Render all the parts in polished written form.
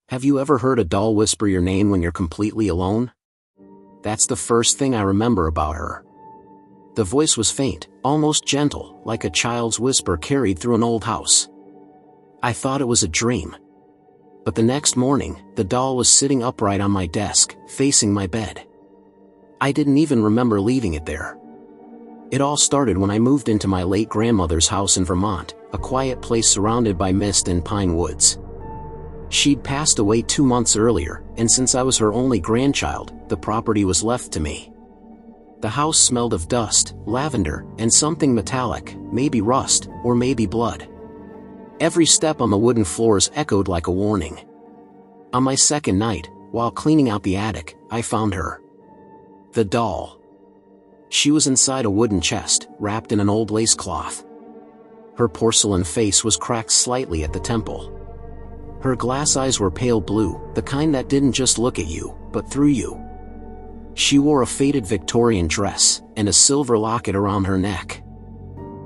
Have you ever heard a doll whisper your name when you're completely alone? That's the first thing I remember about her. The voice was faint, almost gentle, like a child's whisper carried through an old house. I thought it was a dream. But the next morning, the doll was sitting upright on my desk, facing my bed. I didn't even remember leaving it there. It all started when I moved into my late grandmother's house in Vermont, a quiet place surrounded by mist and pine woods. She'd passed away 2 months earlier, and since I was her only grandchild, the property was left to me. The house smelled of dust, lavender, and something metallic, maybe rust, or maybe blood. Every step on the wooden floors echoed like a warning. On my second night, while cleaning out the attic, I found her. The doll. She was inside a wooden chest, wrapped in an old lace cloth. Her porcelain face was cracked slightly at the temple. Her glass eyes were pale blue, the kind that didn't just look at you, but through you. She wore a faded Victorian dress, and a silver locket around her neck.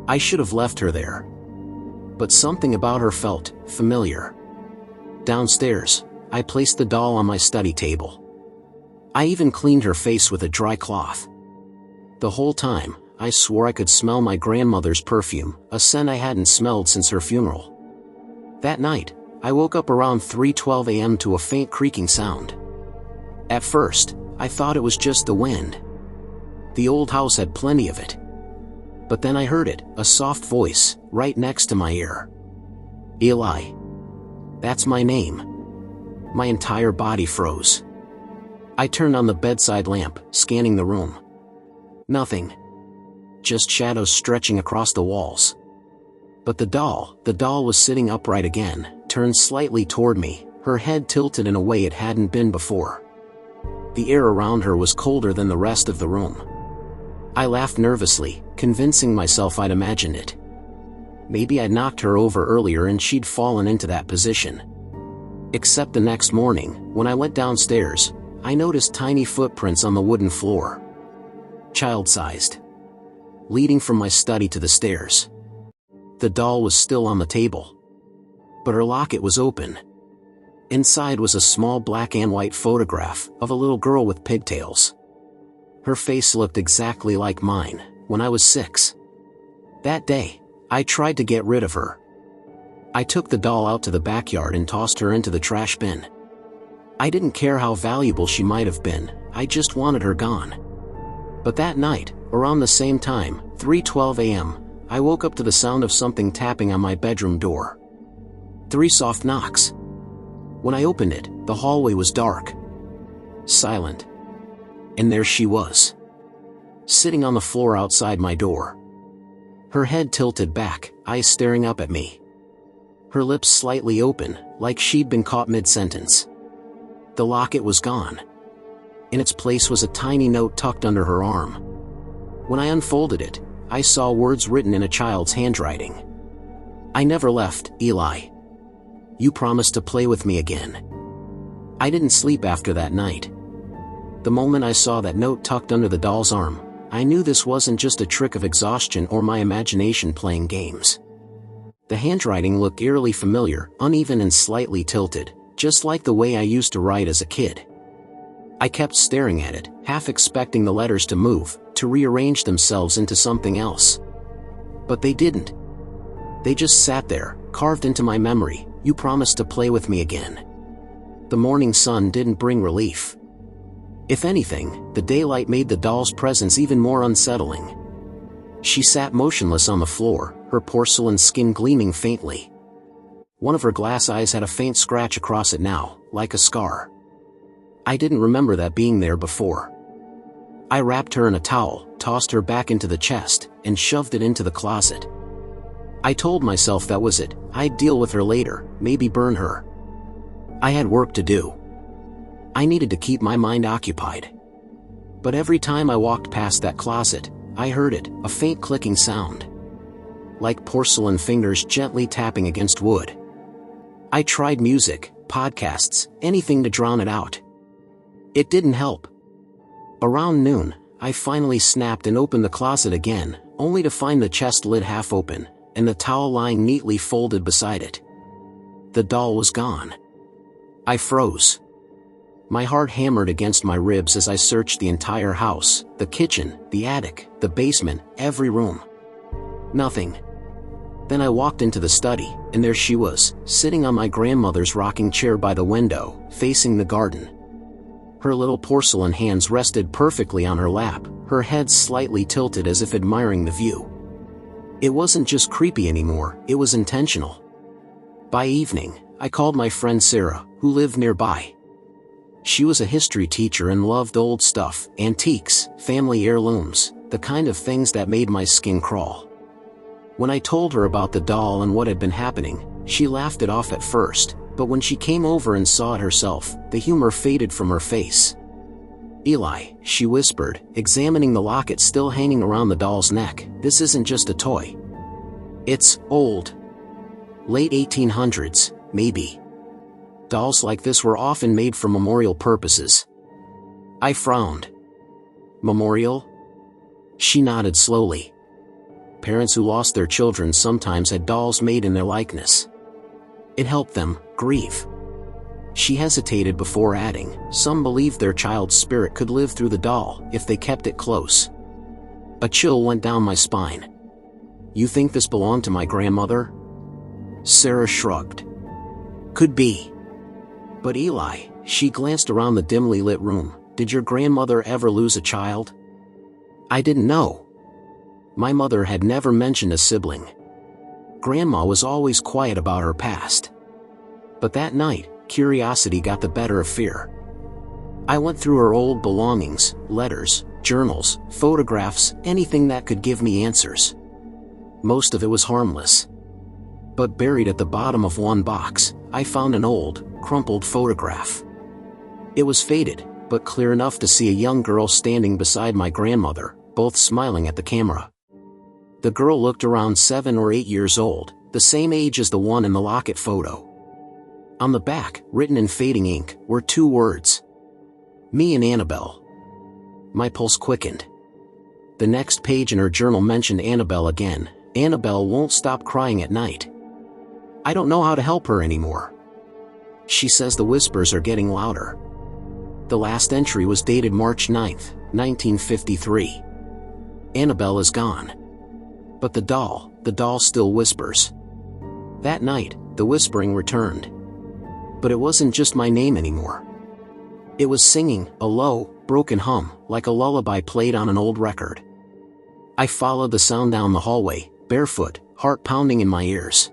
I should have left her there. But something about her felt familiar. Downstairs, I placed the doll on my study table. I even cleaned her face with a dry cloth. The whole time, I swore I could smell my grandmother's perfume, a scent I hadn't smelled since her funeral. That night, I woke up around 3:12 a.m. to a faint creaking sound. At first, I thought it was just the wind. The old house had plenty of it. But then I heard it, a soft voice, right next to my ear. Eli. That's my name. My entire body froze. I turned on the bedside lamp, scanning the room. Nothing. Just shadows stretching across the walls. But the doll was sitting upright again, turned slightly toward me, her head tilted in a way it hadn't been before. The air around her was colder than the rest of the room. I laughed nervously, convincing myself I'd imagined it. Maybe I'd knocked her over earlier and she'd fallen into that position. Except the next morning, when I went downstairs, I noticed tiny footprints on the wooden floor. Child-sized. Leading from my study to the stairs. The doll was still on the table. But her locket was open. Inside was a small black and white photograph of a little girl with pigtails. Her face looked exactly like mine, when I was 6. That day, I tried to get rid of her. I took the doll out to the backyard and tossed her into the trash bin. I didn't care how valuable she might have been, I just wanted her gone. But that night, around the same time, 3:12 a.m., I woke up to the sound of something tapping on my bedroom door. 3 soft knocks. When I opened it, the hallway was dark. Silent. And there she was. Sitting on the floor outside my door. Her head tilted back, eyes staring up at me. Her lips slightly open, like she'd been caught mid-sentence. The locket was gone. In its place was a tiny note tucked under her arm. When I unfolded it, I saw words written in a child's handwriting. I never left, Eli. You promised to play with me again. I didn't sleep after that night. The moment I saw that note tucked under the doll's arm, I knew this wasn't just a trick of exhaustion or my imagination playing games. The handwriting looked eerily familiar, uneven and slightly tilted, just like the way I used to write as a kid. I kept staring at it, half expecting the letters to move, to rearrange themselves into something else. But they didn't. They just sat there, carved into my memory. You promised to play with me again. The morning sun didn't bring relief. If anything, the daylight made the doll's presence even more unsettling. She sat motionless on the floor, her porcelain skin gleaming faintly. One of her glass eyes had a faint scratch across it now, like a scar. I didn't remember that being there before. I wrapped her in a towel, tossed her back into the chest, and shoved it into the closet. I told myself that was it, I'd deal with her later, maybe burn her. I had work to do. I needed to keep my mind occupied. But every time I walked past that closet, I heard it, a faint clicking sound. Like porcelain fingers gently tapping against wood. I tried music, podcasts, anything to drown it out. It didn't help. Around noon, I finally snapped and opened the closet again, only to find the chest lid half open, and the towel lying neatly folded beside it. The doll was gone. I froze. My heart hammered against my ribs as I searched the entire house, the kitchen, the attic, the basement, every room. Nothing. Then I walked into the study, and there she was, sitting on my grandmother's rocking chair by the window, facing the garden. Her little porcelain hands rested perfectly on her lap, her head slightly tilted as if admiring the view. It wasn't just creepy anymore, it was intentional. By evening, I called my friend Sarah, who lived nearby. She was a history teacher and loved old stuff, antiques, family heirlooms, the kind of things that made my skin crawl. When I told her about the doll and what had been happening, she laughed it off at first, but when she came over and saw it herself, the humor faded from her face. "Eli," she whispered, examining the locket still hanging around the doll's neck, "this isn't just a toy. It's old. Late 1800s, maybe. Dolls like this were often made for memorial purposes." I frowned. "Memorial?" She nodded slowly. Parents who lost their children sometimes had dolls made in their likeness. It helped them grieve. She hesitated before adding, "Some believed their child's spirit could live through the doll if they kept it close." A chill went down my spine. "You think this belonged to my grandmother?" Sarah shrugged. "Could be. But Eli," she glanced around the dimly lit room, "did your grandmother ever lose a child?" I didn't know. My mother had never mentioned a sibling. Grandma was always quiet about her past. But that night, curiosity got the better of fear. I went through her old belongings, letters, journals, photographs, anything that could give me answers. Most of it was harmless. But buried at the bottom of one box, I found an old, crumpled photograph. It was faded, but clear enough to see a young girl standing beside my grandmother, both smiling at the camera. The girl looked around 7 or 8 years old, the same age as the one in the locket photo. On the back, written in fading ink, were 2 words. "Me and Annabelle." My pulse quickened. The next page in her journal mentioned Annabelle again. "Annabelle won't stop crying at night. I don't know how to help her anymore. She says the whispers are getting louder." The last entry was dated March 9th, 1953. Annabelle is gone. But the doll still whispers. That night, the whispering returned. But it wasn't just my name anymore. It was singing, a low, broken hum, like a lullaby played on an old record. I followed the sound down the hallway, barefoot, heart pounding in my ears.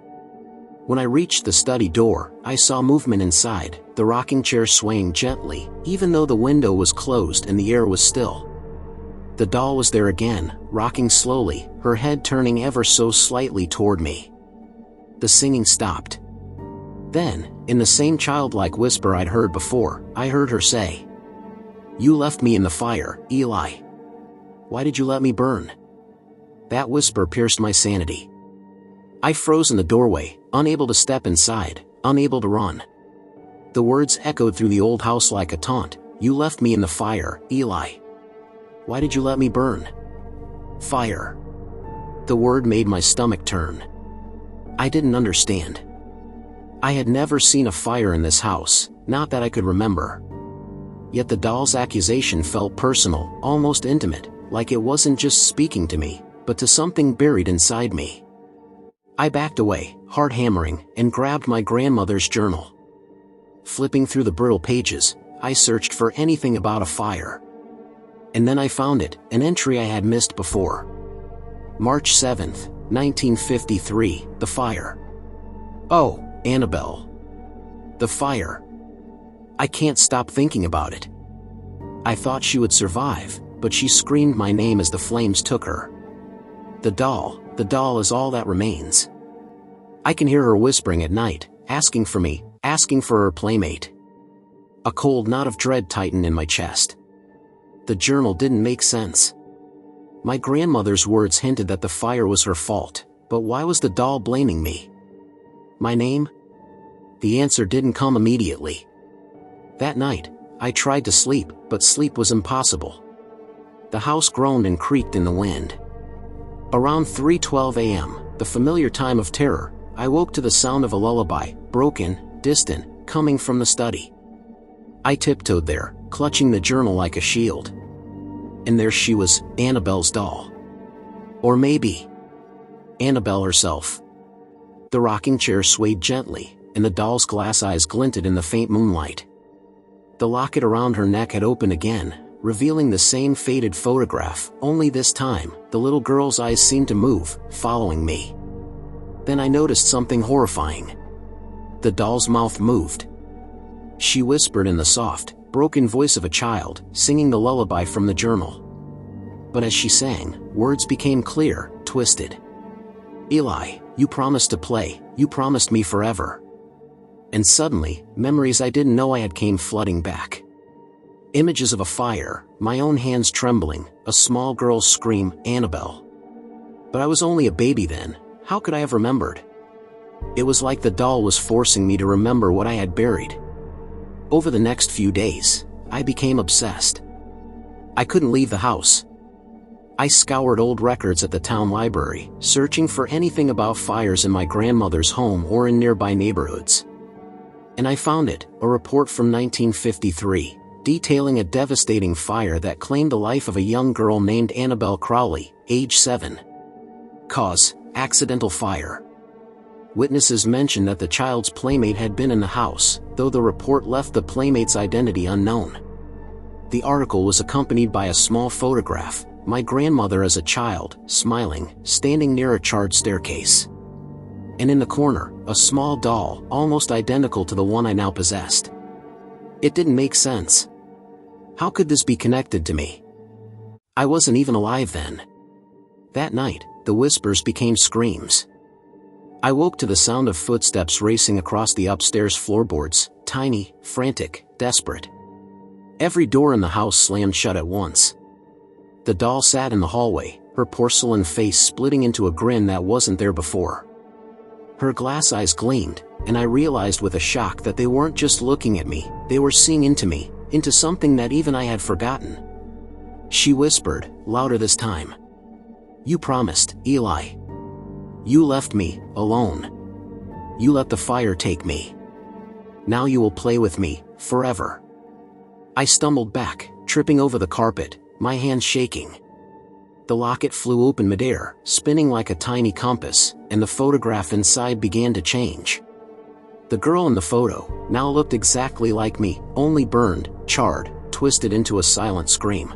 When I reached the study door, I saw movement inside, the rocking chair swaying gently, even though the window was closed and the air was still. The doll was there again, rocking slowly, her head turning ever so slightly toward me. The singing stopped. Then, in the same childlike whisper I'd heard before, I heard her say, "You left me in the fire, Eli. Why did you let me burn?" That whisper pierced my sanity. I froze in the doorway, unable to step inside, unable to run. The words echoed through the old house like a taunt. "You left me in the fire, Eli. Why did you let me burn?" Fire. The word made my stomach turn. I didn't understand. I had never seen a fire in this house, not that I could remember. Yet the doll's accusation felt personal, almost intimate, like it wasn't just speaking to me, but to something buried inside me. I backed away, heart hammering, and grabbed my grandmother's journal. Flipping through the brittle pages, I searched for anything about a fire. And then I found it, an entry I had missed before. March 7th, 1953, the fire. Oh, Annabelle. The fire. I can't stop thinking about it. I thought she would survive, but she screamed my name as the flames took her. The doll is all that remains. I can hear her whispering at night, asking for me, asking for her playmate. A cold knot of dread tightened in my chest. The journal didn't make sense. My grandmother's words hinted that the fire was her fault, but why was the doll blaming me? My name? The answer didn't come immediately. That night, I tried to sleep, but sleep was impossible. The house groaned and creaked in the wind. Around 3:12 a.m., the familiar time of terror, I woke to the sound of a lullaby, broken, distant, coming from the study. I tiptoed there, clutching the journal like a shield. And there she was, Annabelle's doll. Or maybe Annabelle herself. The rocking chair swayed gently, and the doll's glass eyes glinted in the faint moonlight. The locket around her neck had opened again, revealing the same faded photograph, only this time, the little girl's eyes seemed to move, following me. Then I noticed something horrifying. The doll's mouth moved. She whispered in the soft, broken voice of a child, singing the lullaby from the journal. But as she sang, words became clear, twisted. "Eli, you promised to play, you promised me forever." And suddenly, memories I didn't know I had came flooding back. Images of a fire, my own hands trembling, a small girl's scream, "Annabelle." But I was only a baby then, how could I have remembered? It was like the doll was forcing me to remember what I had buried. Over the next few days, I became obsessed. I couldn't leave the house. I scoured old records at the town library, searching for anything about fires in my grandmother's home or in nearby neighborhoods. And I found it, a report from 1953, detailing a devastating fire that claimed the life of a young girl named Annabelle Crowley, age 7. Cause: accidental fire. Witnesses mentioned that the child's playmate had been in the house, though the report left the playmate's identity unknown. The article was accompanied by a small photograph, my grandmother as a child, smiling, standing near a charred staircase. And in the corner, a small doll, almost identical to the one I now possessed. It didn't make sense. How could this be connected to me? I wasn't even alive then. That night, the whispers became screams. I woke to the sound of footsteps racing across the upstairs floorboards, tiny, frantic, desperate. Every door in the house slammed shut at once. The doll sat in the hallway, her porcelain face splitting into a grin that wasn't there before. Her glass eyes gleamed, and I realized with a shock that they weren't just looking at me, they were seeing into me, into something that even I had forgotten. She whispered, louder this time. "You promised, Eli. You left me, alone. You let the fire take me. Now you will play with me, forever." I stumbled back, tripping over the carpet, my hands shaking. The locket flew open midair, spinning like a tiny compass, and the photograph inside began to change. The girl in the photo now looked exactly like me, only burned, charred, twisted into a silent scream.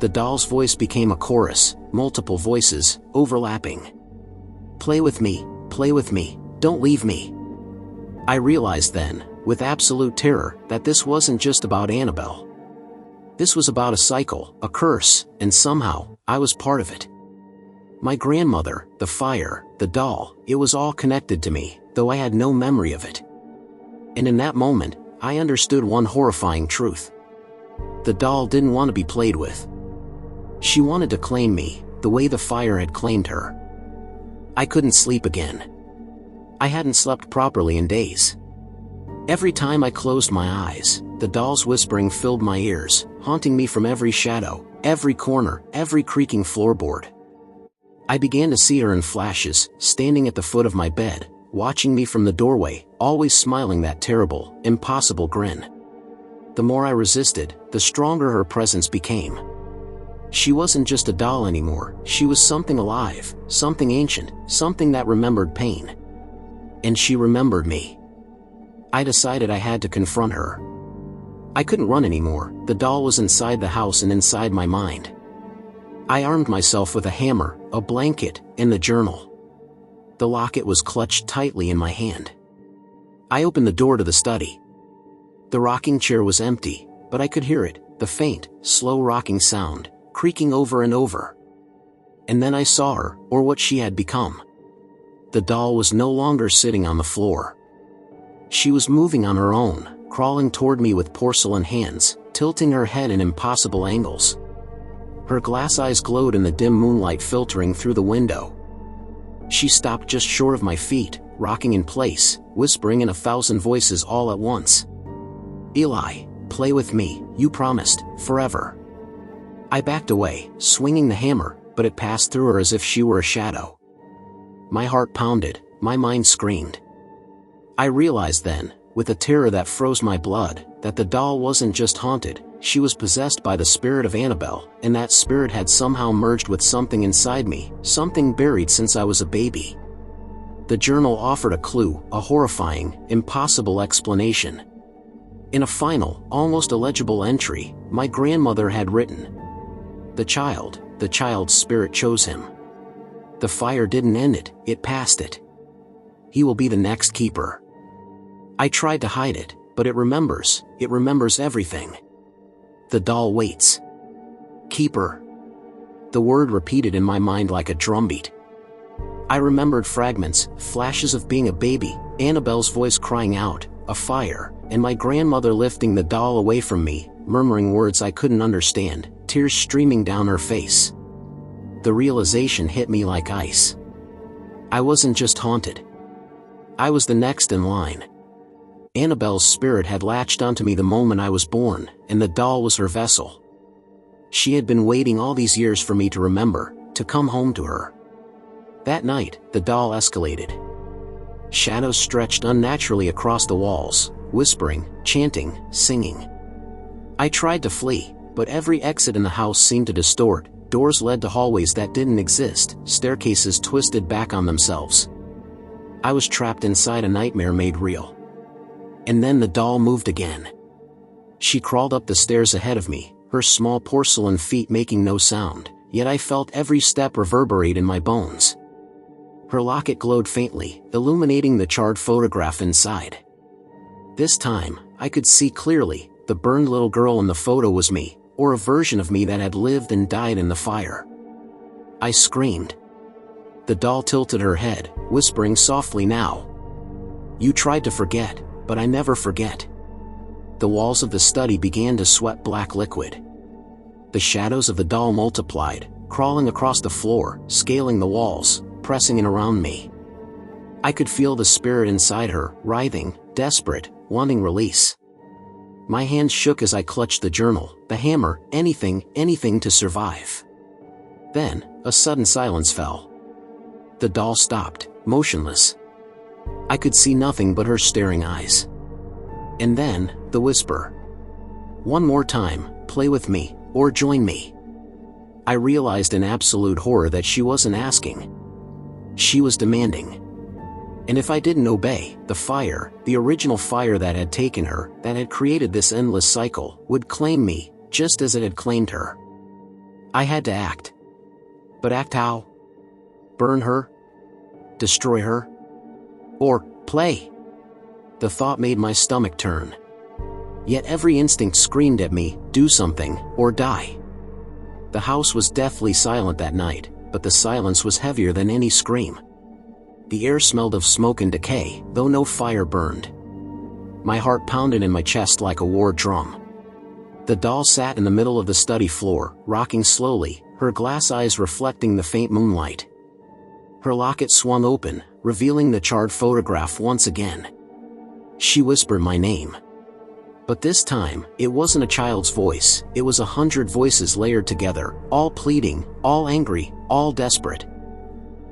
The doll's voice became a chorus, multiple voices, overlapping. "Play with me, don't leave me." I realized then, with absolute terror, that this wasn't just about Annabelle. This was about a cycle, a curse, and somehow, I was part of it. My grandmother, the fire, the doll, it was all connected to me, though I had no memory of it. And in that moment, I understood one horrifying truth. The doll didn't want to be played with. She wanted to claim me, the way the fire had claimed her. I couldn't sleep again. I hadn't slept properly in days. Every time I closed my eyes, the doll's whispering filled my ears, haunting me from every shadow, every corner, every creaking floorboard. I began to see her in flashes, standing at the foot of my bed, watching me from the doorway, always smiling that terrible, impossible grin. The more I resisted, the stronger her presence became. She wasn't just a doll anymore, she was something alive, something ancient, something that remembered pain. And she remembered me. I decided I had to confront her. I couldn't run anymore, the doll was inside the house and inside my mind. I armed myself with a hammer, a blanket, and the journal. The locket was clutched tightly in my hand. I opened the door to the study. The rocking chair was empty, but I could hear it, the faint, slow rocking sound, creaking over and over. And then I saw her, or what she had become. The doll was no longer sitting on the floor. She was moving on her own, crawling toward me with porcelain hands, tilting her head in impossible angles. Her glass eyes glowed in the dim moonlight filtering through the window. She stopped just short of my feet, rocking in place, whispering in 1,000 voices all at once. "Eli, play with me, you promised, forever." I backed away, swinging the hammer, but it passed through her as if she were a shadow. My heart pounded, my mind screamed. I realized then, with a terror that froze my blood, that the doll wasn't just haunted, she was possessed by the spirit of Annabelle, and that spirit had somehow merged with something inside me, something buried since I was a baby. The journal offered a clue, a horrifying, impossible explanation. In a final, almost illegible entry, my grandmother had written, the child's spirit chose him. The fire didn't end it, it passed it. He will be the next keeper. I tried to hide it, but it remembers everything. The doll waits. Keeper. The word repeated in my mind like a drumbeat. I remembered fragments, flashes of being a baby, Annabelle's voice crying out, a fire, and my grandmother lifting the doll away from me, murmuring words I couldn't understand, tears streaming down her face. The realization hit me like ice. I wasn't just haunted. I was the next in line. Annabelle's spirit had latched onto me the moment I was born, and the doll was her vessel. She had been waiting all these years for me to remember, to come home to her. That night, the doll escalated. Shadows stretched unnaturally across the walls, whispering, chanting, singing. I tried to flee, but every exit in the house seemed to distort. Doors led to hallways that didn't exist, staircases twisted back on themselves. I was trapped inside a nightmare made real. And then the doll moved again. She crawled up the stairs ahead of me, her small porcelain feet making no sound, yet I felt every step reverberate in my bones. Her locket glowed faintly, illuminating the charred photograph inside. This time, I could see clearly, the burned little girl in the photo was me, or a version of me that had lived and died in the fire. I screamed. The doll tilted her head, whispering softly now. You tried to forget, but I never forget. The walls of the study began to sweat black liquid. The shadows of the doll multiplied, crawling across the floor, scaling the walls, pressing in around me. I could feel the spirit inside her, writhing, desperate, wanting release. My hands shook as I clutched the journal, the hammer, anything to survive. Then, a sudden silence fell. The doll stopped, motionless. I could see nothing but her staring eyes. And then, the whisper. One more time, play with me, or join me. I realized in absolute horror that she wasn't asking. She was demanding. And if I didn't obey, the fire, the original fire that had taken her, that had created this endless cycle, would claim me, just as it had claimed her. I had to act. But act how? Burn her? Destroy her? Or play? The thought made my stomach turn. Yet every instinct screamed at me, do something, or die. The house was deathly silent that night, but the silence was heavier than any scream. The air smelled of smoke and decay, though no fire burned. My heart pounded in my chest like a war drum. The doll sat in the middle of the study floor, rocking slowly, her glass eyes reflecting the faint moonlight. Her locket swung open, revealing the charred photograph once again. She whispered my name. But this time, it wasn't a child's voice, it was 100 voices layered together, all pleading, all angry, all desperate.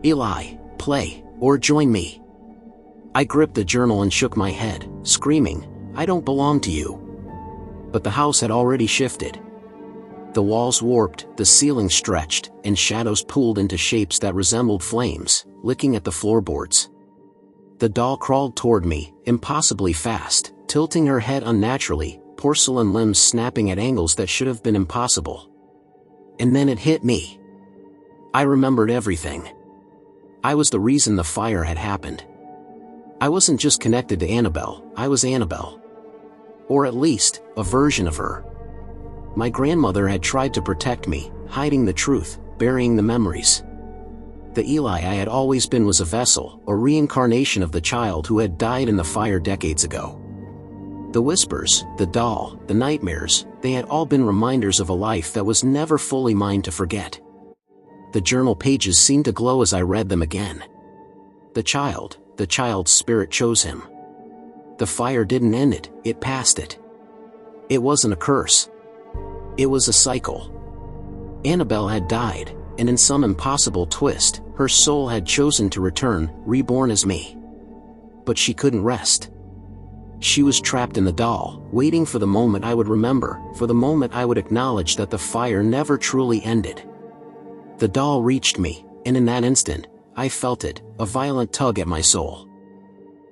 Eli, play, or join me. I gripped the journal and shook my head, screaming, I don't belong to you. But the house had already shifted. The walls warped, the ceiling stretched, and shadows pooled into shapes that resembled flames, licking at the floorboards. The doll crawled toward me, impossibly fast, tilting her head unnaturally, porcelain limbs snapping at angles that should have been impossible. And then it hit me. I remembered everything. I was the reason the fire had happened. I wasn't just connected to Annabelle, I was Annabelle. Or at least, a version of her. My grandmother had tried to protect me, hiding the truth, burying the memories. The Eli I had always been was a vessel, a reincarnation of the child who had died in the fire decades ago. The whispers, the doll, the nightmares, they had all been reminders of a life that was never fully mine to forget. The journal pages seemed to glow as I read them again. The child's spirit chose him. The fire didn't end it, it passed it. It wasn't a curse. It was a cycle. Annabelle had died, and in some impossible twist, her soul had chosen to return, reborn as me. But she couldn't rest. She was trapped in the doll, waiting for the moment I would remember, for the moment I would acknowledge that the fire never truly ended. The doll reached me, and in that instant, I felt it, a violent tug at my soul.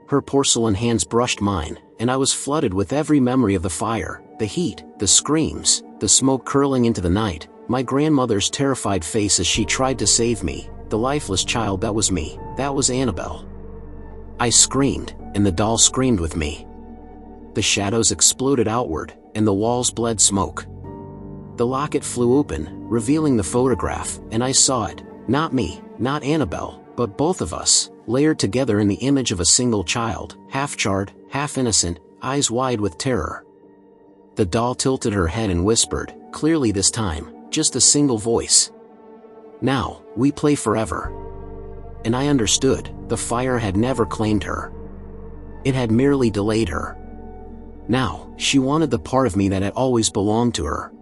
Her porcelain hands brushed mine, and I was flooded with every memory of the fire, the heat, the screams, the smoke curling into the night, my grandmother's terrified face as she tried to save me, the lifeless child that was me, that was Annabelle. I screamed, and the doll screamed with me. The shadows exploded outward, and the walls bled smoke. The locket flew open, revealing the photograph, and I saw it, not me, not Annabelle, but both of us, layered together in the image of a single child, half charred, half innocent, eyes wide with terror. The doll tilted her head and whispered, clearly this time, just a single voice. "Now, we play forever." And I understood, the fire had never claimed her. It had merely delayed her. Now, she wanted the part of me that had always belonged to her.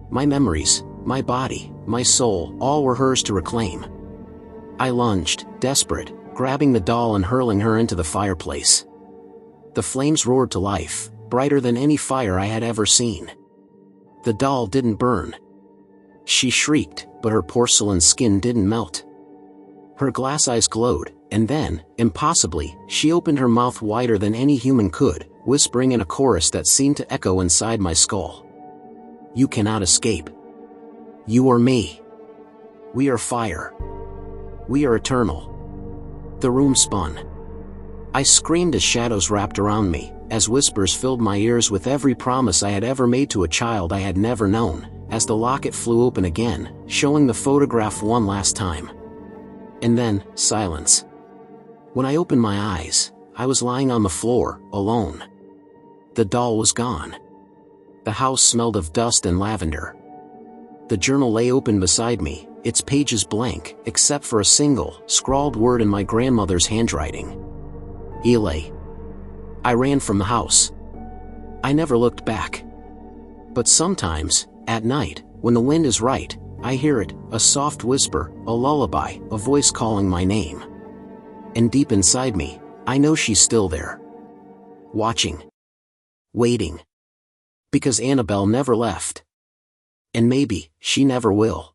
My memories, my body, my soul, all were hers to reclaim. I lunged, desperate, grabbing the doll and hurling her into the fireplace. The flames roared to life, brighter than any fire I had ever seen. The doll didn't burn. She shrieked, but her porcelain skin didn't melt. Her glass eyes glowed, and then, impossibly, she opened her mouth wider than any human could, whispering in a chorus that seemed to echo inside my skull. "You cannot escape. You or me. We are fire. We are eternal." The room spun. I screamed as shadows wrapped around me, as whispers filled my ears with every promise I had ever made to a child I had never known, as the locket flew open again, showing the photograph one last time. And then, silence. When I opened my eyes, I was lying on the floor, alone. The doll was gone. The house smelled of dust and lavender. The journal lay open beside me, its pages blank, except for a single, scrawled word in my grandmother's handwriting. Eli. I ran from the house. I never looked back. But sometimes, at night, when the wind is right, I hear it, a soft whisper, a lullaby, a voice calling my name. And deep inside me, I know she's still there. Watching. Waiting. Because Annabelle never left. And maybe, she never will.